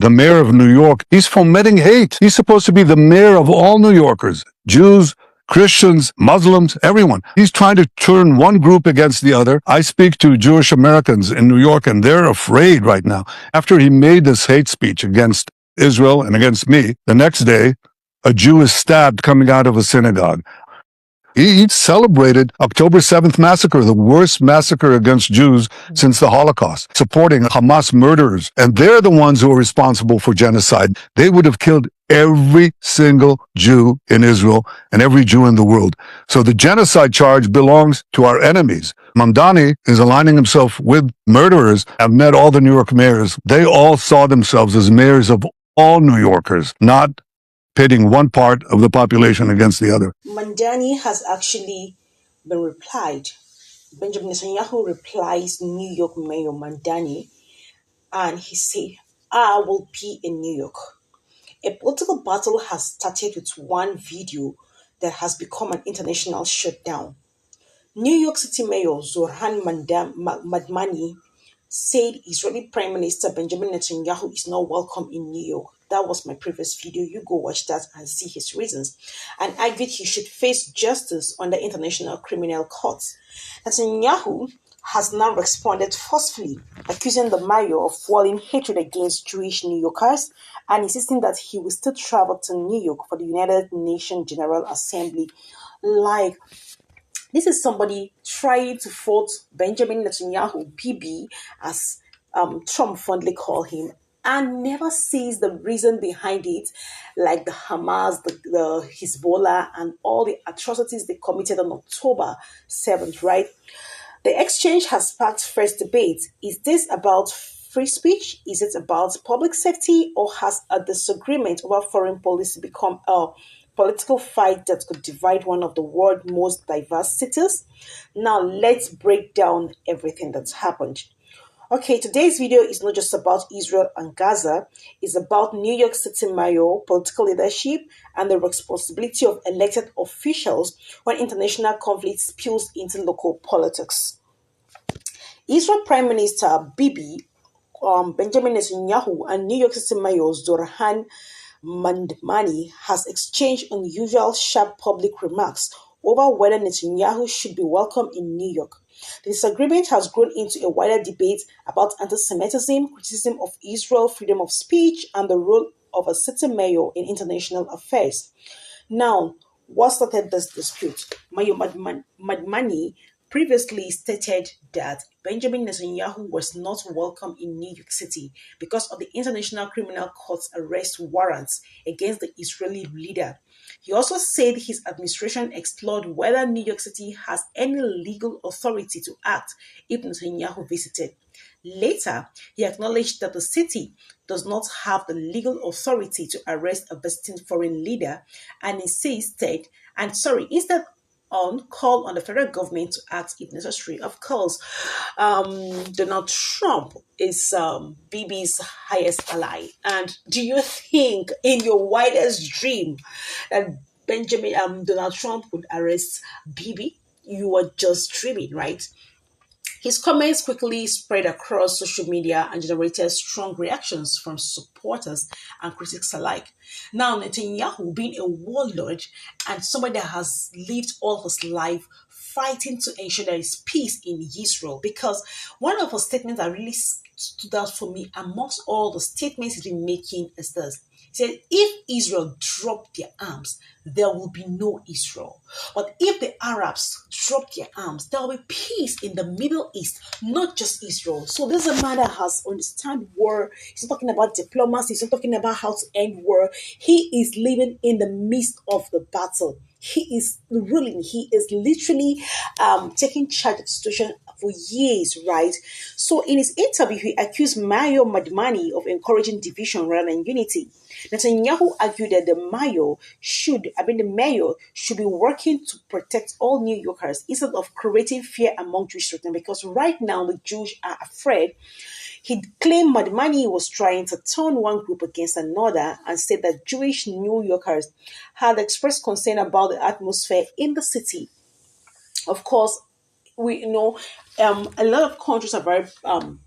the mayor of New York, he's fomenting hate. He's supposed to be the mayor of all New Yorkers, Jews, Christians, Muslims, everyone. He's trying to turn one group against the other. I speak to Jewish Americans in New York, and they're afraid right now. After he made this hate speech against Israel and against me, the next day, a Jew is stabbed coming out of a synagogue. He celebrated October 7th massacre, the worst massacre against Jews since the Holocaust, supporting Hamas murderers. And they're the ones who are responsible for genocide. They would have killed every single Jew in Israel and every Jew in the world. So the genocide charge belongs to our enemies. Madmani is aligning himself with murderers. I've met all the New York mayors. They all saw themselves as mayors of all New Yorkers, not pitting one part of the population against the other. Madmani has actually been replied. Benjamin Netanyahu replies New York Mayor Madmani, and he said, I will be in New York. A political battle has started with one video that has become an international shutdown. New York City Mayor Zohran Madmani said Israeli Prime Minister Benjamin Netanyahu is not welcome in New York. That was my previous video. You go watch that and see his reasons. And argued he should face justice under international criminal courts. Netanyahu has now responded forcefully, accusing the mayor of fueling hatred against Jewish New Yorkers and insisting that he will still travel to New York for the United Nations General Assembly. Like, this is somebody trying to fault Benjamin Netanyahu, BB, as Trump fondly called him, and never sees the reason behind it, like the Hamas, the Hezbollah, and all the atrocities they committed on October 7th, right? The exchange has sparked first debate. Is this about free speech? Is it about public safety? Or has a disagreement over foreign policy become a political fight that could divide one of the world's most diverse cities? Now, let's break down everything that's happened. Okay, today's video is not just about Israel and Gaza. It's about New York City mayor, political leadership, and the responsibility of elected officials when international conflict spills into local politics. Israel Prime Minister Bibi Benjamin Netanyahu and New York City Mayor Zohran Madmani has exchanged unusual sharp public remarks over whether Netanyahu should be welcome in New York. The disagreement has grown into a wider debate about anti-Semitism, criticism of Israel, freedom of speech, and the role of a city mayor in international affairs. Now, what started this dispute? Mayor Madmani previously stated that Benjamin Netanyahu was not welcome in New York City because of the International Criminal Court's arrest warrants against the Israeli leader. He also said his administration explored whether New York City has any legal authority to act if Netanyahu visited. Later, he acknowledged that the city does not have the legal authority to arrest a visiting foreign leader and instead on call on the federal government to act if necessary. Of course, Donald Trump is Bibi's highest ally. And do you think in your wildest dream that Donald Trump would arrest Bibi? You were just dreaming, right? His comments quickly spread across social media and generated strong reactions from supporters and critics alike. Now, Netanyahu, being a warlord and somebody that has lived all his life fighting to ensure there is peace in Israel, because one of his statements that really stood out for me amongst all the statements he's been making is this. He said, if Israel drop their arms, there will be no Israel. But if the Arabs drop their arms, there will be peace in the Middle East, not just Israel. So this is a man that has understand war. He's not talking about diplomacy. He's not talking about how to end war. He is living in the midst of the battle. He is ruling. He is literally taking charge of the situation for years, right? So in his interview, he accused Mayor Madmani of encouraging division rather than unity. Netanyahu argued that the mayor should be working to protect all New Yorkers instead of creating fear among Jewish children, because right now the Jews are afraid. He claimed Madmani was trying to turn one group against another and said that Jewish New Yorkers had expressed concern about the atmosphere in the city. Of course, we know a lot of countries are very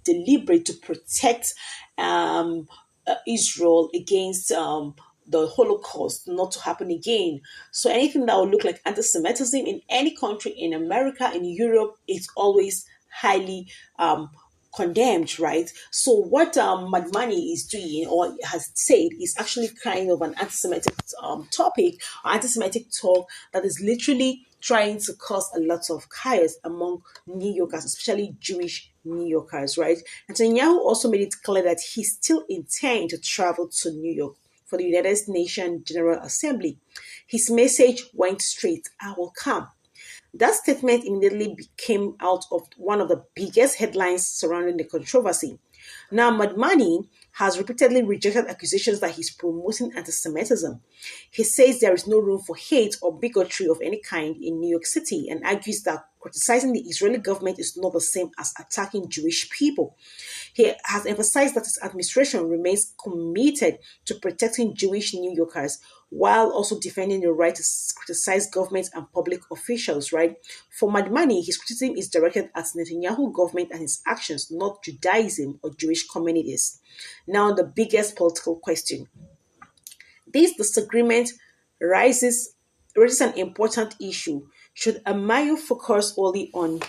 deliberate to protect Israel against the Holocaust not to happen again. So anything that would look like anti-Semitism in any country in America, in Europe, it's always highly condemned, right? So what Madmani is doing or has said is actually kind of an anti-Semitic topic or anti-Semitic talk that is literally trying to cause a lot of chaos among New Yorkers, especially Jewish New Yorkers, right? Netanyahu also made it clear that he still intends to travel to New York for the United Nations General Assembly. His message went straight, I will come. That statement immediately came out of one of the biggest headlines surrounding the controversy. Now, Madmani has repeatedly rejected accusations that he's promoting anti Semitism. He says there is no room for hate or bigotry of any kind in New York City and argues that criticizing the Israeli government is not the same as attacking Jewish people. He has emphasized that his administration remains committed to protecting Jewish New Yorkers while also defending the right to criticize government and public officials, right? For Madmani, his criticism is directed at Netanyahu government and his actions, not Judaism or Jewish communities. Now, the biggest political question. This disagreement raises an important issue. Should Amayo focus only on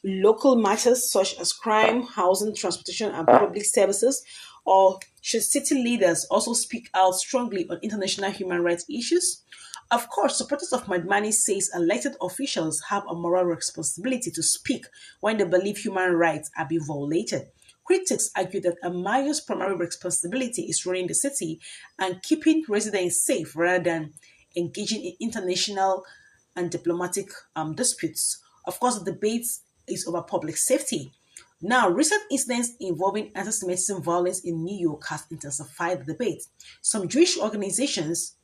local matters such as crime, housing, transportation, and public services? Or should city leaders also speak out strongly on international human rights issues? Of course, supporters of Madmani says elected officials have a moral responsibility to speak when they believe human rights are being violated. Critics argue that Amayo's primary responsibility is running the city and keeping residents safe rather than engaging in international and diplomatic disputes. Of course, the debate is over public safety. Now, recent incidents involving anti-Semitism violence in New York has intensified the debate. Some Jewish organizations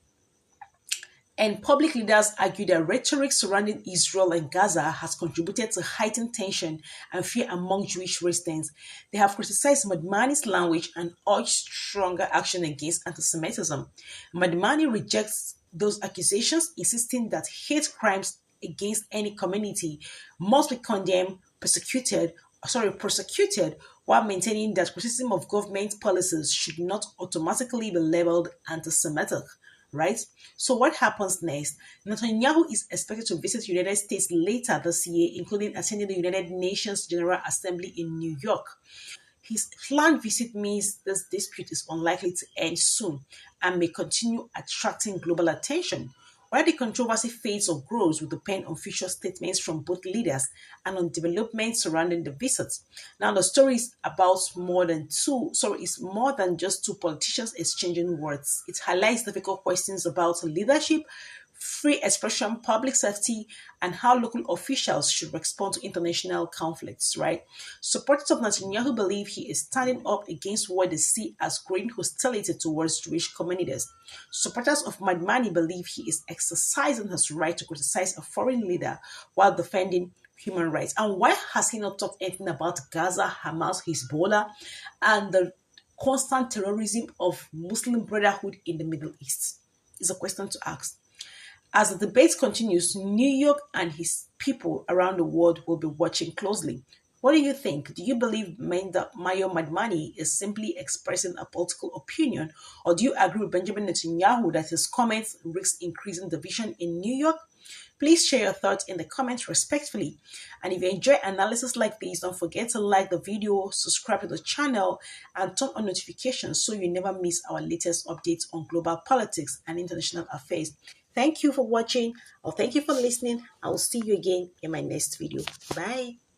and public leaders argue that rhetoric surrounding Israel and Gaza has contributed to heightened tension and fear among Jewish residents. They have criticized Madmani's language and urged stronger action against anti Semitism. Madmani rejects those accusations, insisting that hate crimes against any community must be condemned, prosecuted, while maintaining that criticism of government policies should not automatically be labeled anti-Semitic, right? So what happens next? Netanyahu is expected to visit the United States later this year, including attending the United Nations General Assembly in New York. His planned visit means this dispute is unlikely to end soon and may continue attracting global attention. Whether the controversy fades or grows will depend on future statements from both leaders and on developments surrounding the visit. Now, the story is it's more than just two politicians exchanging words. It highlights difficult questions about leadership, free expression, public safety, and how local officials should respond to international conflicts, right? Supporters of Netanyahu believe he is standing up against what they see as growing hostility towards Jewish communities. Supporters of Madmani believe he is exercising his right to criticize a foreign leader while defending human rights. And why has he not talked anything about Gaza, Hamas, Hezbollah, and the constant terrorism of Muslim Brotherhood in the Middle East? Is a question to ask. As the debate continues, New York and his people around the world will be watching closely. What do you think? Do you believe Mayo Madmani is simply expressing a political opinion, or do you agree with Benjamin Netanyahu that his comments risk increasing division in New York? Please share your thoughts in the comments respectfully. And if you enjoy analysis like this, don't forget to like the video, subscribe to the channel, and turn on notifications so you never miss our latest updates on global politics and international affairs. Thank you for watching, or thank you for listening. I will see you again in my next video. Bye.